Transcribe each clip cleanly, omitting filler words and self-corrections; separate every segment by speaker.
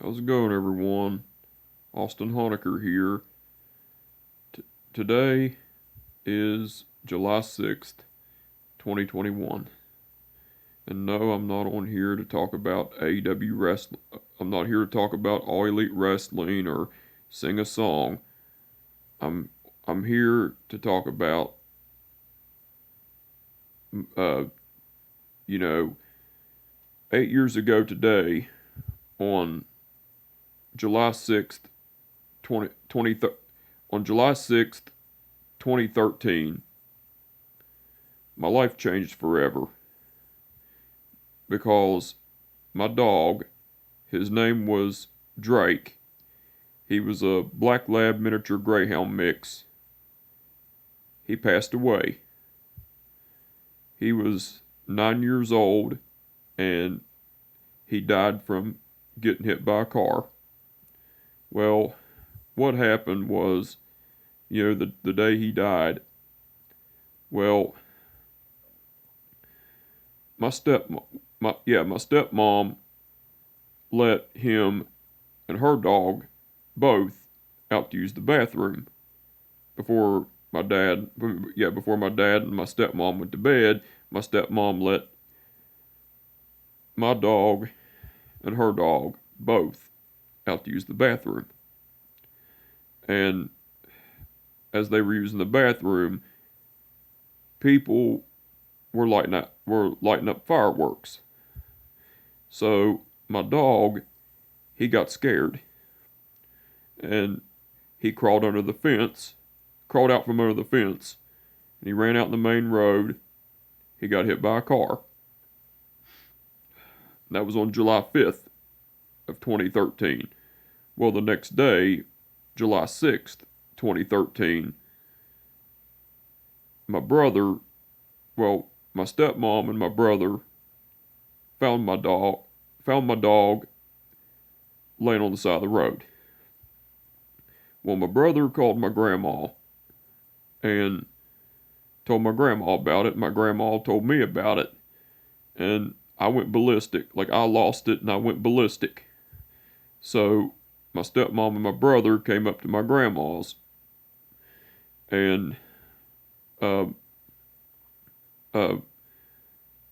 Speaker 1: How's it going, everyone? Austin Honecker here. Today is July 6th, 2021. And no, I'm not on here to talk about AEW wrestling. I'm not here to talk about All Elite Wrestling or sing a song. I'm I'm here to talk about uh you know 8 years ago today on July 6th, 20, 20 on July 6th, 2013. My life changed forever because my dog, his name was Drake. He was a black lab miniature greyhound mix. He passed away. He was 9 years old and he died from getting hit by a car. Well, what happened was, the day he died, well, my step my stepmom let him and her dog both out to use the bathroom before before my dad and my stepmom went to bed. My stepmom let my dog and her dog both out to use the bathroom. And as they were using the bathroom, people were lighting up fireworks. So my dog, he got scared and he crawled out from under the fence, and he ran out in the main road. He got hit by a car. That was on July 5th, 2013. Well, the next day, July 6th, 2013, my brother, my stepmom and my brother found my dog laying on the side of the road. Well, my brother called my grandma and told my grandma about it. My grandma told me about it, and I went ballistic. Like, I lost it and I went ballistic. So my stepmom and my brother came up to my grandma's, and uh, uh,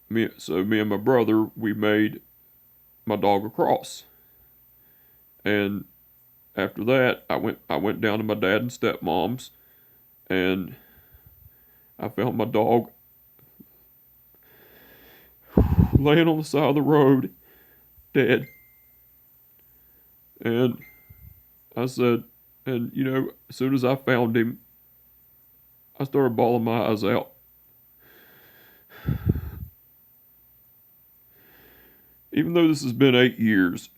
Speaker 1: me and my brother, we made my dog a cross. And after that, I went down to my dad and stepmom's, and I found my dog laying on the side of the road, dead. And I said, and as soon as I found him, I started bawling my eyes out. Even though this has been 8 years,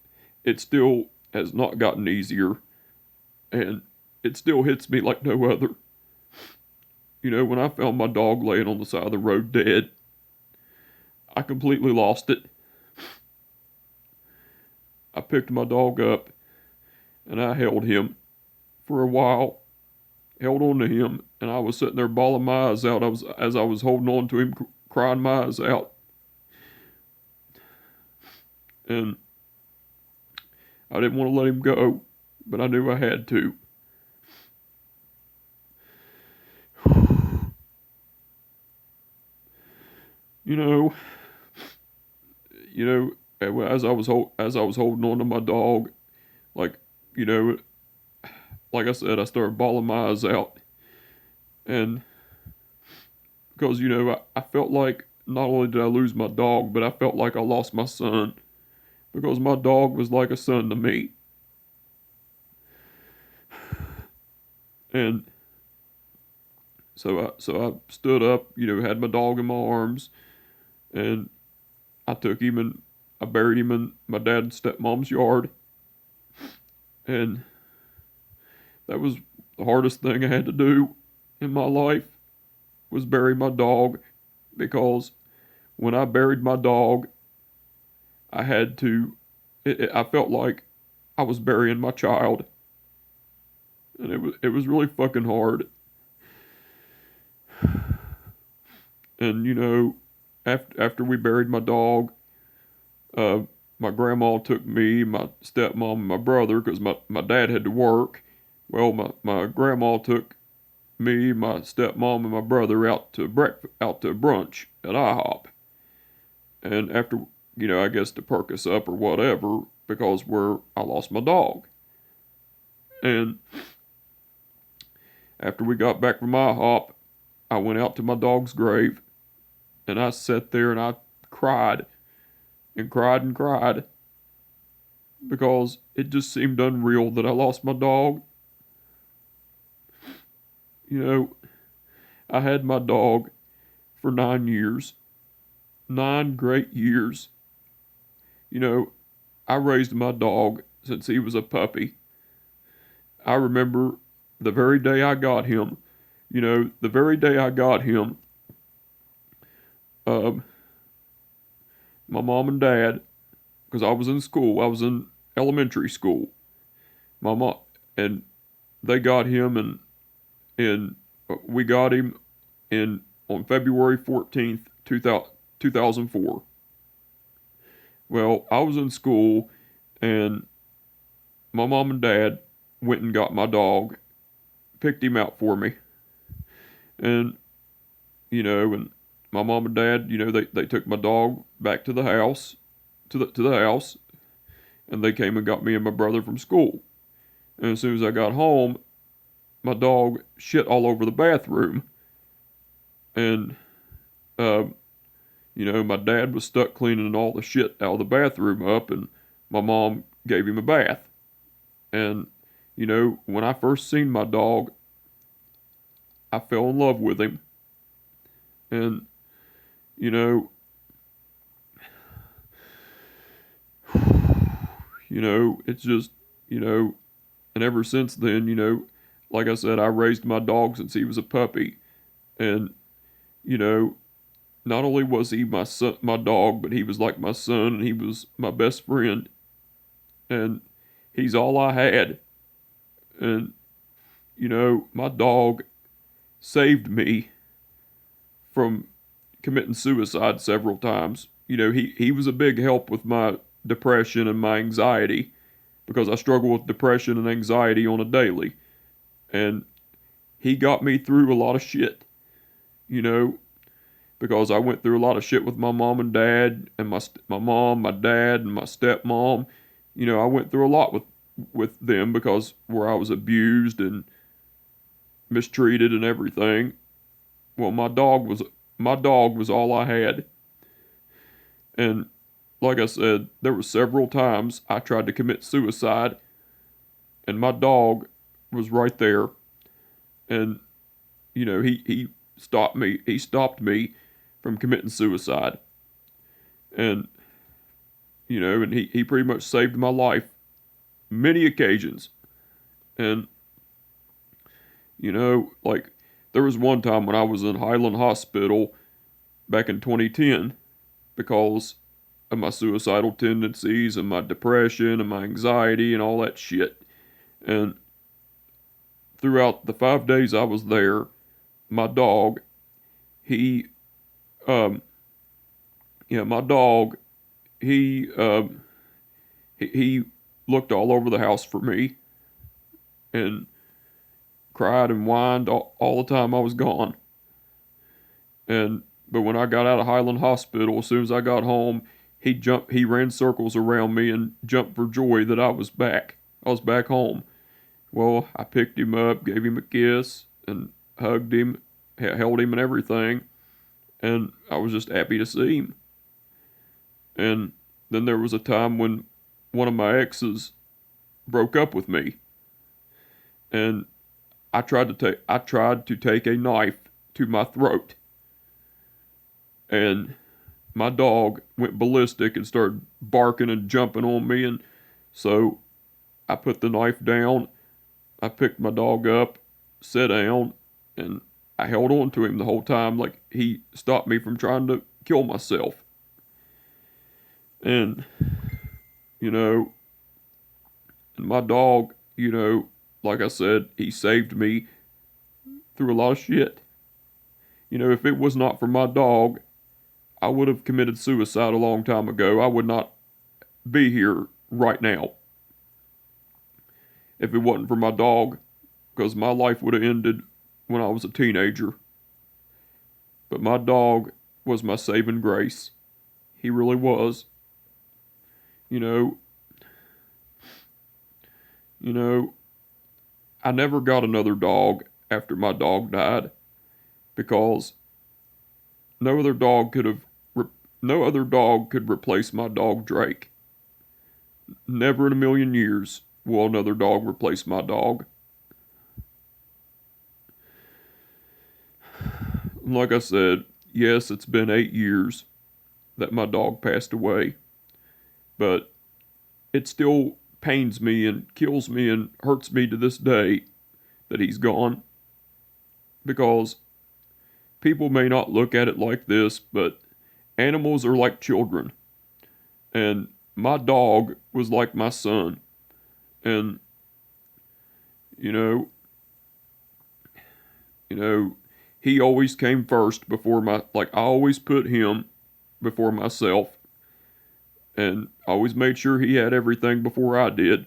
Speaker 1: it still has not gotten easier, and it still hits me like no other. When I found my dog laying on the side of the road dead, I completely lost it. I picked my dog up and I held him for a while, held on to him, and I was sitting there bawling my eyes out. As I was holding on to him, crying my eyes out. And I didn't want to let him go, but I knew I had to. you know, you know, as I was holding on to my dog, like, you know, like I said, I started bawling my eyes out, and because I felt like not only did I lose my dog, but I felt like I lost my son, because my dog was like a son to me. And so I stood up, had my dog in my arms, and I took him and I buried him in my dad and stepmom's yard. And that was the hardest thing I had to do in my life, was bury my dog, because when I buried my dog, I had to. I felt like I was burying my child, and it was really fucking hard. And after we buried my dog, uh, my grandma took me, my stepmom, and my brother because my dad had to work. Well, my grandma took me, my stepmom, and my brother out to brunch at IHOP. And after, I guess to perk us up or whatever, because I lost my dog. And after we got back from IHOP, I went out to my dog's grave, and I sat there and I cried and cried and cried because it just seemed unreal that I lost my dog. I had my dog for 9 years, 9 great years. I raised my dog since he was a puppy. I remember the very day I got him, the very day I got him, um, my mom and dad, because I was in school, I was in elementary school, my mom, and they got him and we got him on February 14th, 2004. Well, I was in school and my mom and dad went and got my dog, picked him out for me. And, and my mom and dad, they took my dog back to the house, to the house, and they came and got me and my brother from school. And as soon as I got home, my dog shit all over the bathroom. And, my dad was stuck cleaning all the shit out of the bathroom up, and my mom gave him a bath. And, when I first seen my dog, I fell in love with him. And, it's just, and ever since then, like I said, I raised my dog since he was a puppy. And, not only was he my son, my dog, but he was like my son and he was my best friend. And he's all I had. And, my dog saved me from committing suicide several times. He was a big help with my depression and my anxiety because I struggle with depression and anxiety on a daily. And he got me through a lot of shit, because I went through a lot of shit with my mom and dad and my mom, my dad, and my stepmom. I went through a lot with them because where I was abused and mistreated and everything. Well, my dog was all I had. And like I said, there were several times I tried to commit suicide and my dog was right there. And he stopped me. He stopped me from committing suicide. And and he pretty much saved my life many occasions. And like there was one time when I was in Highland Hospital back in 2010 because of my suicidal tendencies and my depression and my anxiety and all that shit. And throughout the 5 days I was there, my dog, he, my dog, he looked all over the house for me and cried and whined all the time I was gone. But when I got out of Highland Hospital, as soon as I got home, he ran circles around me and jumped for joy that I was back. I was back home. Well, I picked him up, gave him a kiss, and hugged him, held him and everything, and I was just happy to see him. And then there was a time when one of my exes broke up with me, and I tried to take a knife to my throat, and my dog went ballistic and started barking and jumping on me, and so I put the knife down. I picked my dog up, sat down, and I held on to him the whole time like he stopped me from trying to kill myself. And, and my dog, like I said, he saved me through a lot of shit. If it was not for my dog, I would have committed suicide a long time ago. I would not be here right now if it wasn't for my dog, because my life would have ended when I was a teenager. But my dog was my saving grace. He really was. You know, you know, I never got another dog after my dog died because no other dog could have no other dog could replace my dog Drake. Never in a million years will another dog replace my dog. Like I said, yes, it's been 8 years that my dog passed away, but it still pains me and kills me and hurts me to this day that he's gone, because people may not look at it like this, but animals are like children, and my dog was like my son. And you know, you know, he always came first before I always put him before myself, and I always made sure he had everything before I did.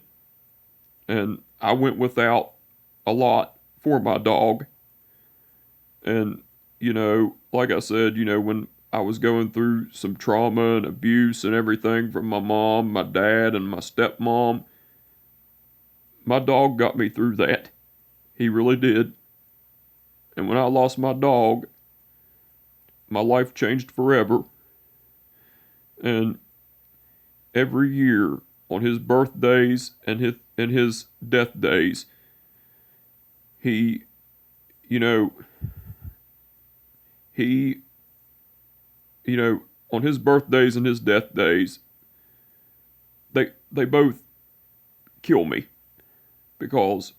Speaker 1: And I went without a lot for my dog. And, like I said, when I was going through some trauma and abuse and everything from my mom, my dad, and my stepmom, my dog got me through that. He really did. And when I lost my dog, my life changed forever. And every year on his birthdays and his death days, he, you know, he, on his birthdays and his death days, they both kill me because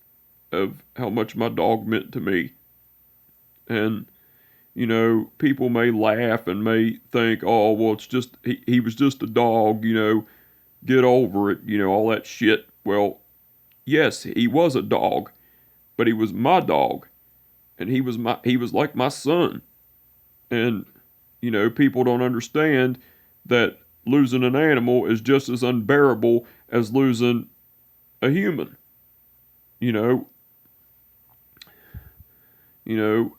Speaker 1: of how much my dog meant to me. And people may laugh and may think, oh, well, it's just he was just a dog, get over it, all that shit. Well, yes, he was a dog, but he was my dog, and he was like my son. And people don't understand that losing an animal is just as unbearable as losing a human. You know, you know,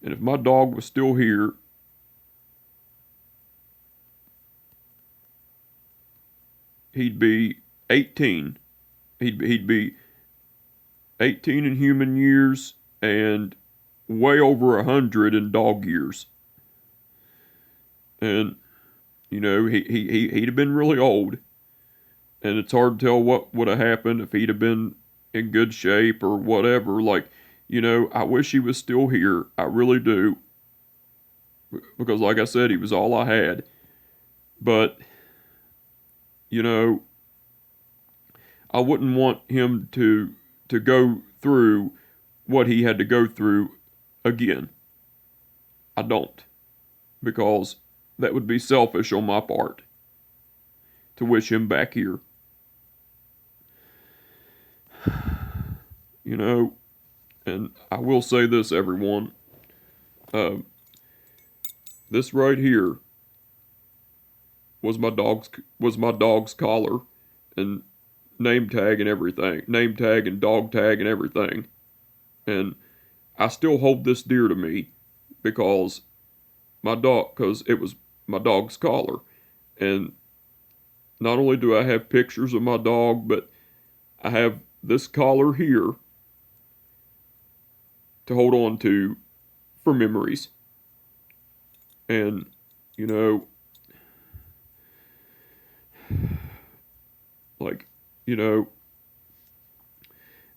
Speaker 1: and if my dog was still here, he'd be 18. He'd be 18 in human years and way over 100 in dog years. And he'd have been really old, and it's hard to tell what would have happened if he'd have been in good shape or whatever. Like, I wish he was still here. I really do, because like I said, he was all I had. But I wouldn't want him to go through what he had to go through again. I don't, because that would be selfish on my part to wish him back here. And I will say this, everyone. This right here was my dog's collar and name tag and everything, name tag and dog tag and everything. And I still hold this dear to me because it was my dog's collar. And not only do I have pictures of my dog, but I have this collar here to hold on to for memories. And, like,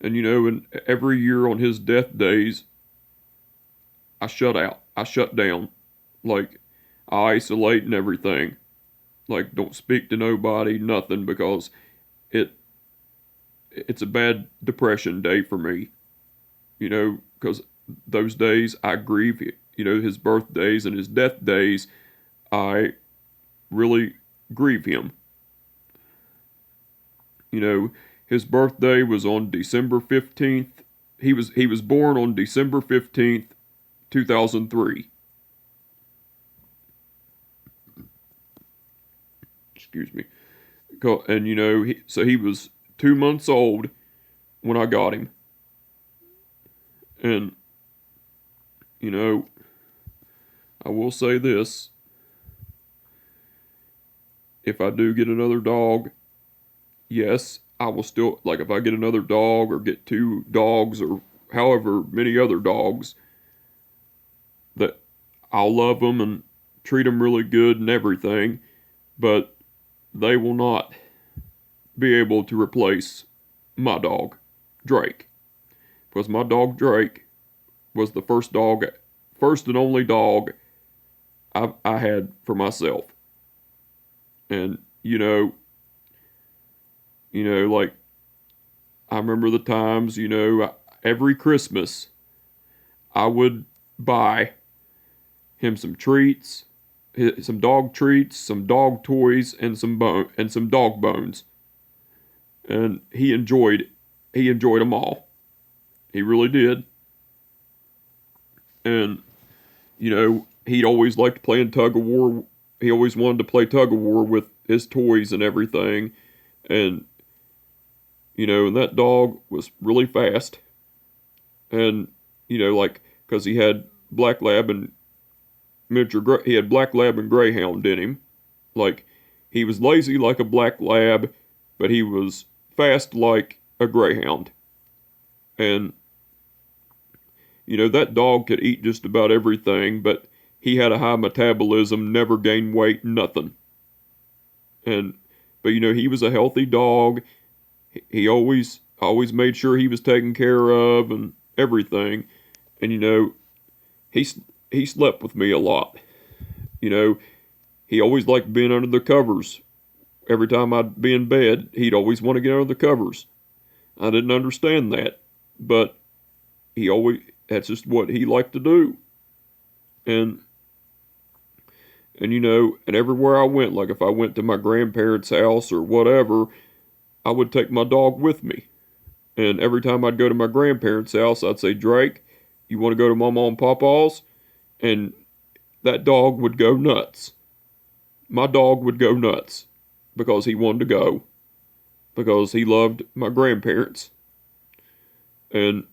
Speaker 1: and every year on his death days, I shut down. Like, I isolate and everything. Like, don't speak to nobody, nothing, because it's a bad depression day for me. Because those days I grieve, his birthdays and his death days, I really grieve him. His birthday was on December 15th. He was born on December 15th, 2003. excuse me. And so he was 2 months old when I got him. And I will say this: if I do get another dog, yes, I will still, like, if I get another dog or get 2 dogs or however many other dogs, that I'll love them and treat them really good and everything, but they will not be able to replace my dog, Drake. Because my dog, Drake, was the first and only dog I had for myself. And, like, I remember the times, every Christmas, I would buy him some treats, some dog treats, some dog toys, and some dog bones. And he enjoyed them all. He really did. And, he'd always liked playing tug of war. He always wanted to play tug of war with his toys and everything. And, and that dog was really fast. And, like, because he had black lab and he had black lab and Greyhound in him. Like, he was lazy like a black lab, but he was fast like a Greyhound. And, that dog could eat just about everything, but he had a high metabolism, never gained weight, nothing. But he was a healthy dog. He always made sure he was taken care of and everything. And, he slept with me a lot. He always liked being under the covers. Every time I'd be in bed, he'd always want to get under the covers. I didn't understand that, but that's just what he liked to do. And everywhere I went, like if I went to my grandparents' house or whatever, I would take my dog with me. And every time I'd go to my grandparents' house, I'd say, Drake, you want to go to Mama and Papa's? And that dog would go nuts. My dog would go nuts because he wanted to go. Because he loved my grandparents. And,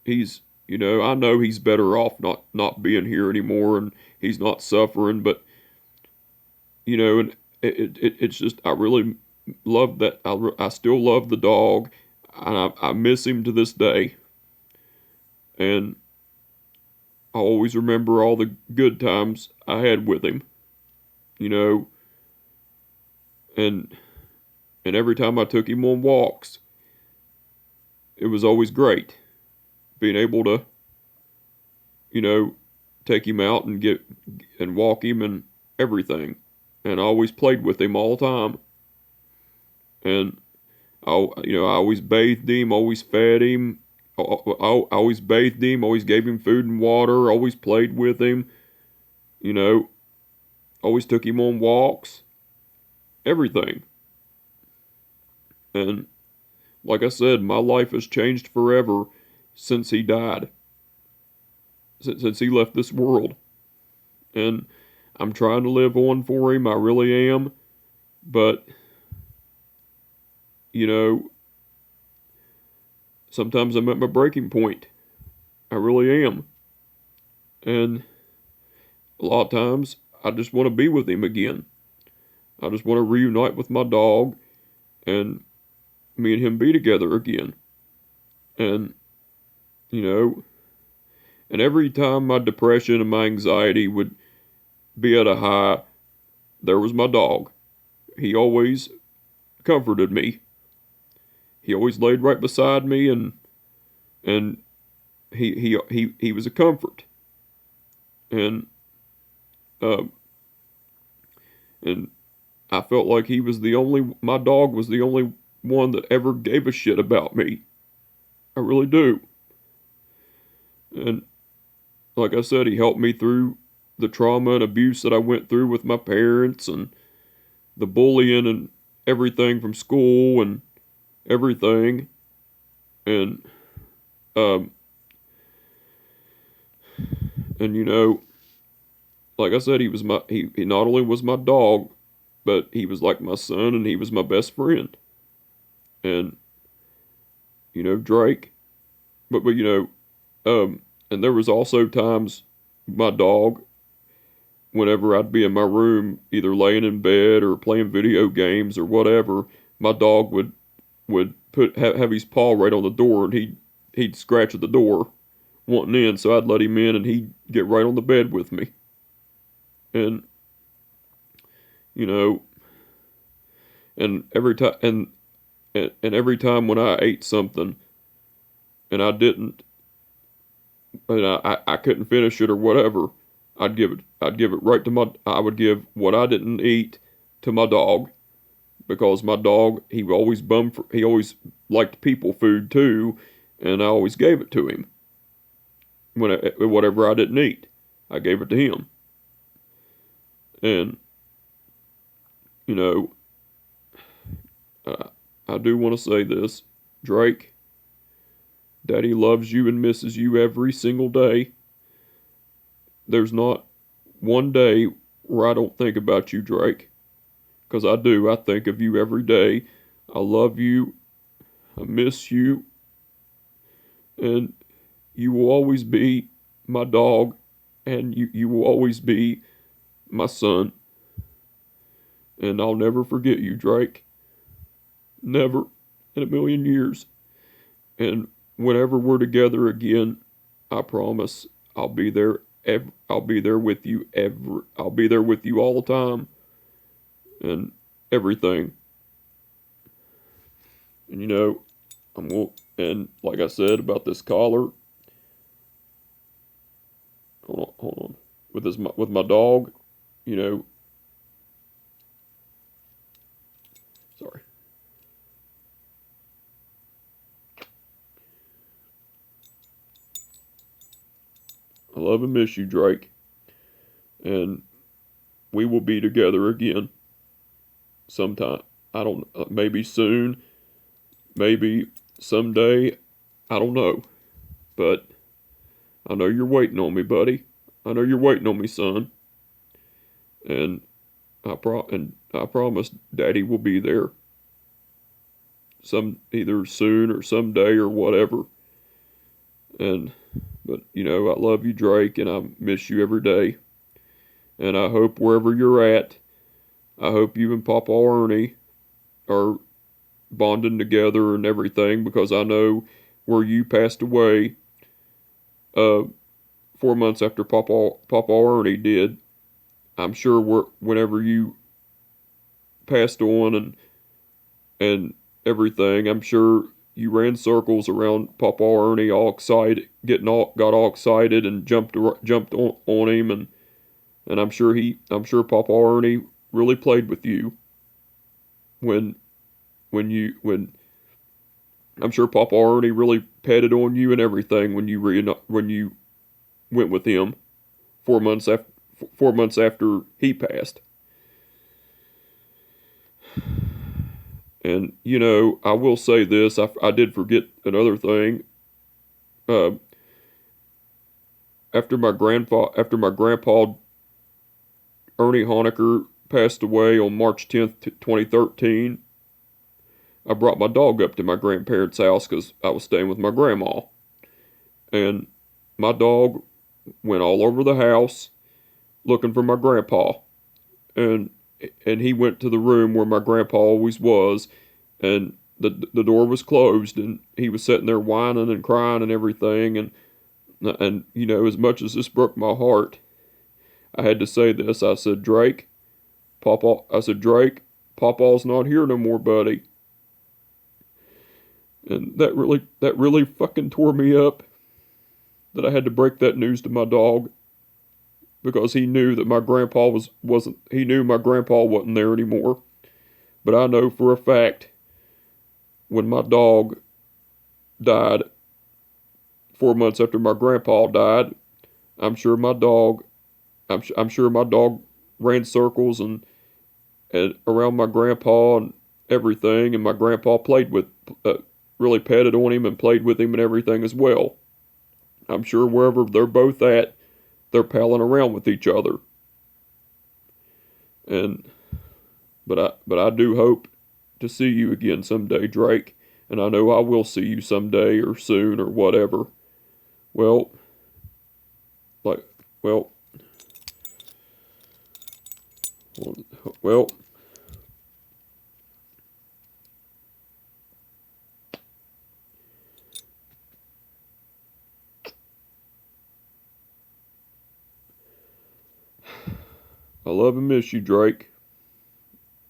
Speaker 1: he's, I know he's better off not being here anymore and he's not suffering, but, and it's just, I really love that. I still love the dog, and I miss him to this day. And I always remember all the good times I had with him, and every time I took him on walks, it was always great being able to, take him out and walk him and everything. And I always played with him all the time. And I always bathed him, always fed him. I always bathed him, always gave him food and water, always played with him, always took him on walks, everything. And like I said, my life has changed forever since he died, since he left this world. And I'm trying to live on for him, I really am, but, sometimes I'm at my breaking point. I really am. And a lot of times, I just want to be with him again. I just want to reunite with my dog and me and him be together again. And, and every time my depression and my anxiety would be at a high, there was my dog. He always comforted me. He always laid right beside me, and he was a comfort. And and I felt like my dog was the only one that ever gave a shit about me. I really do. And like I said, he helped me through the trauma and abuse that I went through with my parents and the bullying and everything from school and everything. And and like I said, he not only was my dog, but he was like my son, and he was my best friend. And Drake, but and there was also times my dog, whenever I'd be in my room, either laying in bed or playing video games or whatever, my dog would have his paw right on the door, and he'd scratch at the door wanting in, so I'd let him in, and he'd get right on the bed with me. And you know, and every time when I ate something and I didn't, and I couldn't finish it or whatever, I'd give it right to I would give what I didn't eat to my dog, because my dog, he always liked people food too, and I always gave it to him. Whatever I didn't eat, I gave it to him. And you know, I do want to say this, Drake. Daddy loves you and misses you every single day. There's not one day where I don't think about you, Drake. Because I do. I think of you every day. I love you. I miss you. And you will always be my dog. And you will always be my son. And I'll never forget you, Drake. Never in a million years. And whenever we're together again, I promise I'll be there. I'll be there with you ever. I'll be there with you all the time, and everything. And and like I said about this collar, hold on, with my dog, sorry. I love and miss you, Drake, and we will be together again sometime. I don't, maybe soon, maybe someday, I don't know, but I know you're waiting on me, buddy. I know you're waiting on me, son, and I promise Daddy will be there either soon or someday or whatever. But I love you, Drake, and I miss you every day. And I hope wherever you're at, I hope you and Papa Ernie are bonding together and everything, because I know where you passed away 4 months after Papa Ernie did. I'm sure whenever you passed on and everything, I'm sure you ran circles around Papa Ernie, all excited, got all excited and jumped on him, and I'm sure Papa Ernie really played with you when I'm sure Papa Ernie really petted on you and everything when you went with him 4 months after he passed. And I will say this: I did forget another thing. Uh, after my grandpa Ernie Honecker passed away on March 10th, 2013, I brought my dog up to my grandparents' house because I was staying with my grandma, and my dog went all over the house looking for my grandpa, and he went to the room where my grandpa always was, and the door was closed, and he was sitting there whining and crying and everything, and as much as this broke my heart, I had to say this. I said, Drake, Papa's not here no more, buddy. And that really fucking tore me up, that I had to break that news to my dog, because he knew that my grandpa wasn't there anymore. But I know for a fact, when my dog died 4 months after my grandpa died, I'm sure my dog ran circles and around my grandpa and everything, and my grandpa really petted on him and played with him and everything as well. I'm sure wherever they're both at, they're palling around with each other. And but I do hope to see you again someday, Drake. And I know I will see you someday or soon or whatever. Well, like, well, well, I love and miss you, Drake.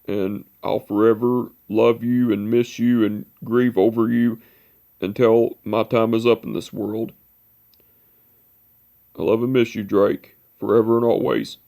Speaker 1: And I'll forever love you and miss you and grieve over you until my time is up in this world. I love and miss you, Drake, forever and always.